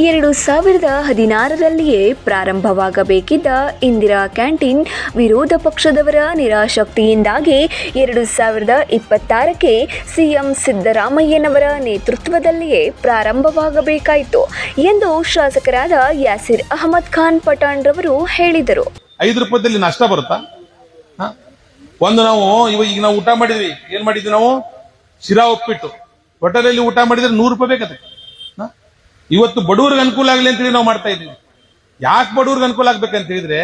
2016ರಲ್ಲಿಯೇ ಪ್ರಾರಂಭವಾಗಬೇಕಿದ್ದ Indira canteen ವಿರೋಧ ಪಕ್ಷದವರ ನಿರಾಸಕ್ತಿಯಿಂದಾಗಿ 2026ಕ್ಕೆ CM ಸಿದ್ದರಾಮಯ್ಯನವರ ನೇತೃತ್ವದಲ್ಲಿಯೇ ಪ್ರಾರಂಭವಾಗಬೇಕಾಯಿತು ಎಂದು ಶಾಸಕರಾದ ಯಾಸಿರ್ ಅಹಮದ್ ಖಾನ್ ಪಠಾಣ್ ರವರು ಹೇಳಿದರು. 5 ರೂಪಾಯಿದಲ್ಲಿ ನಷ್ಟ ಬರುತ್ತಾ? ಒಂದು ನಾವು ಈಗ ನಾವು ಊಟ ಮಾಡಿದ್ವಿ, ಏನ್ ಮಾಡಿದ್ವಿ ನಾವು? ಶಿರಾ ಉಪ್ಪಿಟ್ಟು ಹೋಟೆಲಲ್ಲಿ ಊಟ ಮಾಡಿದ್ರೆ 100 ರೂಪಾಯಿ ಬೇಕತ್ತೆ. ಇವತ್ತು ಬಡವರಿಗೆ ಅನುಕೂಲ ಆಗಲಿ ಅಂತೇಳಿ ನಾವು ಮಾಡ್ತಾ ಇದ್ದೀವಿ. ಯಾಕೆ ಬಡವರಿಗೆ ಅನುಕೂಲ ಆಗ್ಬೇಕಂತ ಹೇಳಿದ್ರೆ,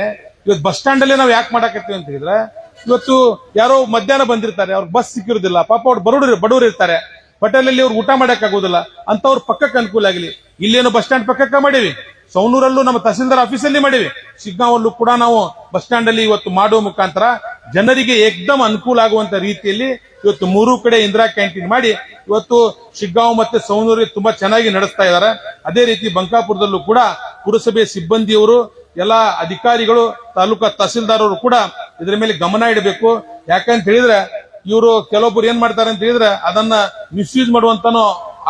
ಇವತ್ತು ಬಸ್ ಸ್ಟ್ಯಾಂಡ್ ಅಲ್ಲೇ ನಾವು ಯಾಕೆ ಮಾಡಾಕತ್ತೀವಿ ಅಂತ ಹೇಳಿದ್ರೆ, ಇವತ್ತು ಯಾರೋ ಮಧ್ಯಾಹ್ನ ಬಂದಿರ್ತಾರೆ, ಅವ್ರಿಗೆ ಬಸ್ ಸಿಕ್ಕಿರೋದಿಲ್ಲ, ಪಾಪ ಅವ್ರು ಬಡವರು ಇರ್ತಾರೆ, ಹೋಟೆಲಲ್ಲಿ ಅವ್ರು ಊಟ ಮಾಡಕ್ ಆಗೋದಿಲ್ಲ ಅಂತವ್ರ ಪಕ್ಕಕ್ಕೆ ಅನುಕೂಲ ಆಗಲಿ. ಇಲ್ಲೇನು ಬಸ್ ಸ್ಟ್ಯಾಂಡ್ ಪಕ್ಕಕ್ಕೆ ಮಾಡೀವಿ, ಸೌನೂರಲ್ಲೂ ನಮ್ಮ ತಹಸೀಲ್ದಾರ್ ಆಫೀಸಲ್ಲಿ ಮಾಡಿವಿ, ಶಿಗ್ಗಾಂವಲ್ಲೂ ಕೂಡ ನಾವು ಬಸ್ ಸ್ಟ್ಯಾಂಡ್ ಅಲ್ಲಿ ಇವತ್ತು ಮಾಡುವ ಮುಖಾಂತರ ಜನರಿಗೆ ಏಕದಮ್ ಅನುಕೂಲ ಆಗುವಂತ ರೀತಿಯಲ್ಲಿ ಇವತ್ತು 3 ಕಡೆ ಇಂದಿರಾ ಕ್ಯಾಂಟೀನ್ ಮಾಡಿ ಇವತ್ತು ಶಿಗ್ಗಾಂವ್ ಮತ್ತೆ ಸೌನೂರಿಗೆ ತುಂಬಾ ಚೆನ್ನಾಗಿ ನಡೆಸ್ತಾ ಇದ್ದಾರೆ. ಅದೇ ರೀತಿ ಬಂಕಾಪುರದಲ್ಲೂ ಕೂಡ ಪುರಸಭೆ ಸಿಬ್ಬಂದಿಯವರು, ಎಲ್ಲ ಅಧಿಕಾರಿಗಳು, ತಾಲೂಕಾ ತಹಸೀಲ್ದಾರ್ ಅವರು ಕೂಡ ಇದರ ಮೇಲೆ ಗಮನ ಇಡಬೇಕು. ಯಾಕಂತ ಹೇಳಿದ್ರೆ ಇವರು ಕೆಲವೊಬ್ಬರು ಏನ್ ಮಾಡ್ತಾರೆ ಅಂತ ಹೇಳಿದ್ರೆ ಅದನ್ನ ಮಿಸ್ಯೂಸ್ ಮಾಡುವಂತಾನು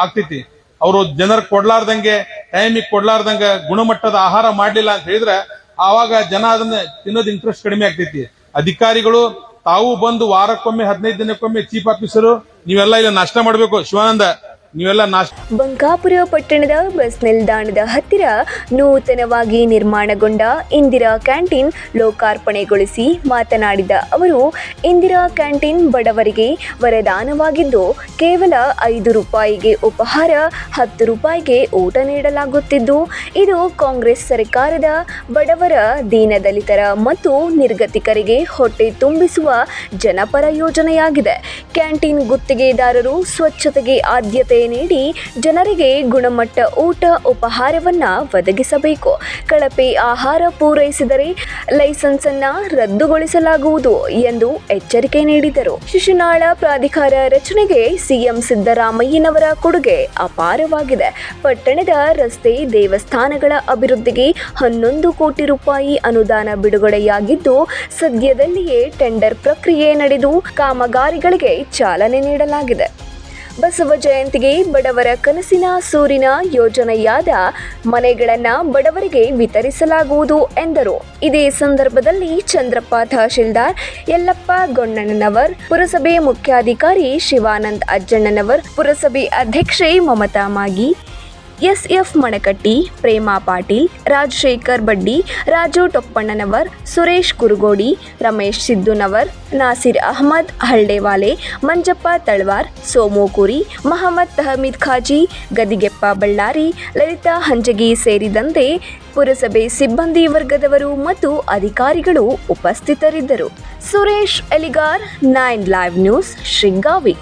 ಆಗ್ತೈತಿ. ಅವರು ಜನರು ಕೊಡ್ಲಾರ್ದಂಗೆ, ಟೈಮಿಗೆ ಕೊಡ್ಲಾರ್ದಂಗೆ ಗುಣಮಟ್ಟದ ಆಹಾರ ಮಾಡ್ಲಿಲ್ಲ ಅಂತ ಹೇಳಿದ್ರೆ ಆವಾಗ ಜನ ಅದನ್ನ ತಿನ್ನೋದು ಇಂಟ್ರೆಸ್ಟ್ ಕಡಿಮೆ ಆಗ್ತೈತಿ. ಅಧಿಕಾರಿಗಳು ತಾವು ಬಂದು ವಾರಕ್ಕೊಮ್ಮೆ 15 ದಿನಕ್ಕೊಮ್ಮೆ ಚೀಫ್ ಆಫೀಸರು ನೀವೆಲ್ಲ ಇಲ್ಲಿ ನಾಷ್ಟ ಮಾಡಬೇಕು. ಶಿವಾನಂದ, ನೀವೆಲ್ಲ ನಾಷ್ಟ. ಬಂಕಾಪುರ ಪಟ್ಟಣದ ಬಸ್ ನಿಲ್ದಾಣದ ಹತ್ತಿರ ನೂತನವಾಗಿ ನಿರ್ಮಾಣಗೊಂಡ ಇಂದಿರಾ ಕ್ಯಾಂಟೀನ್ ಲೋಕಾರ್ಪಣೆಗೊಳಿಸಿ ಮಾತನಾಡಿದ ಅವರು, ಇಂದಿರಾ ಕ್ಯಾಂಟೀನ್ ಬಡವರಿಗೆ ವರದಾನವಾಗಿದ್ದು ಕೇವಲ 5 ರೂಪಾಯಿಗೆ ಉಪಹಾರ, 10 ರೂಪಾಯಿಗೆ ಊಟ ನೀಡಲಾಗುತ್ತಿದ್ದು, ಇದು ಕಾಂಗ್ರೆಸ್ ಸರ್ಕಾರದ ಬಡವರ, ದೀನದಲಿತರ ಮತ್ತು ನಿರ್ಗತಿಕರಿಗೆ ಹೊಟ್ಟೆ ತುಂಬಿಸುವ ಜನಪರ ಯೋಜನೆಯಾಗಿದೆ. ಕ್ಯಾಂಟೀನ್ ಗುತ್ತಿಗೆದಾರರು ಸ್ವಚ್ಛತೆಗೆ ಆದ್ಯತೆ ನೀಡಿ ಜನರಿಗೆ ಗುಣಮಟ್ಟ ಊಟ ಉಪಹಾರವನ್ನ ಒದಗಿಸಬೇಕು. ಕಳಪೆ ಆಹಾರ ಪೂರೈಸಿದರೆ ಲೈಸೆನ್ಸ್ ಅನ್ನ ರದ್ದುಗೊಳಿಸಲಾಗುವುದು ಎಂದು ಎಚ್ಚರಿಕೆ ನೀಡಿದರು. ಶಿಶುನಾಳ ಪ್ರಾಧಿಕಾರ ರಚನೆಗೆ ಸಿಎಂ ಸಿದ್ದರಾಮಯ್ಯನವರ ಕೊಡುಗೆ ಅಪಾರವಾಗಿದೆ. ಪಟ್ಟಣದ ರಸ್ತೆ, ದೇವಸ್ಥಾನಗಳ ಅಭಿವೃದ್ಧಿಗೆ 11 ಕೋಟಿ ರೂಪಾಯಿ ಅನುದಾನ ಬಿಡುಗಡೆಯಾಗಿದ್ದು, ಸದ್ಯದಲ್ಲಿಯೇ ಟೆಂಡರ್ ಪ್ರಕ್ರಿಯೆ ನಡೆದು ಕಾಮಗಾರಿಗಳಿಗೆ ಚಾಲನೆ ನೀಡಲಾಗಿದೆ. ಬಸವ ಜಯಂತಿಗೆ ಬಡವರ ಕನಸಿನ ಸೂರಿನ ಯೋಜನೆಯಾದ ಮನೆಗಳನ್ನು ಬಡವರಿಗೆ ವಿತರಿಸಲಾಗುವುದು ಎಂದರು. ಇದೇ ಸಂದರ್ಭದಲ್ಲಿ ಚಂದ್ರಪ್ಪ ತಹಶೀಲ್ದಾರ್ ಯಲ್ಲಪ್ಪ ಗೊಣ್ಣನವರ್, ಪುರಸಭೆ ಮುಖ್ಯಾಧಿಕಾರಿ ಶಿವಾನಂದ್ ಅಜ್ಜಣ್ಣನವರ್, ಪುರಸಭೆ ಅಧ್ಯಕ್ಷೆ ಮಮತಾ ಮಾಗಿ, ಎಸ್ಎಫ್ ಮಣಕಟ್ಟಿ, ಪ್ರೇಮಾ ಪಾಟೀಲ್, ರಾಜಶೇಖರ್ ಬಡ್ಡಿ, ರಾಜು ಟೊಪ್ಪಣ್ಣನವರ್, ಸುರೇಶ್ ಕುರುಗೋಡಿ, ರಮೇಶ್ ಸಿದ್ದುನವರ್, ನಾಸಿರ್ ಅಹಮದ್ ಹಳ್ಳೆವಾಲೆ, ಮಂಜಪ್ಪ ತಳವಾರ್, ಸೋಮು ಕುರಿ, ಮಹಮ್ಮದ್ ತಹಮೀದ್ ಖಾಜಿ, ಗದಿಗೆಪ್ಪ ಬಳ್ಳಾರಿ, ಲಲಿತಾ ಹಂಜಗಿ ಸೇರಿದಂತೆ ಪುರಸಭೆ ಸಿಬ್ಬಂದಿ ವರ್ಗದವರು ಮತ್ತು ಅಧಿಕಾರಿಗಳು ಉಪಸ್ಥಿತರಿದ್ದರು. Suresh Eligar, 9 live news, Shiggavi.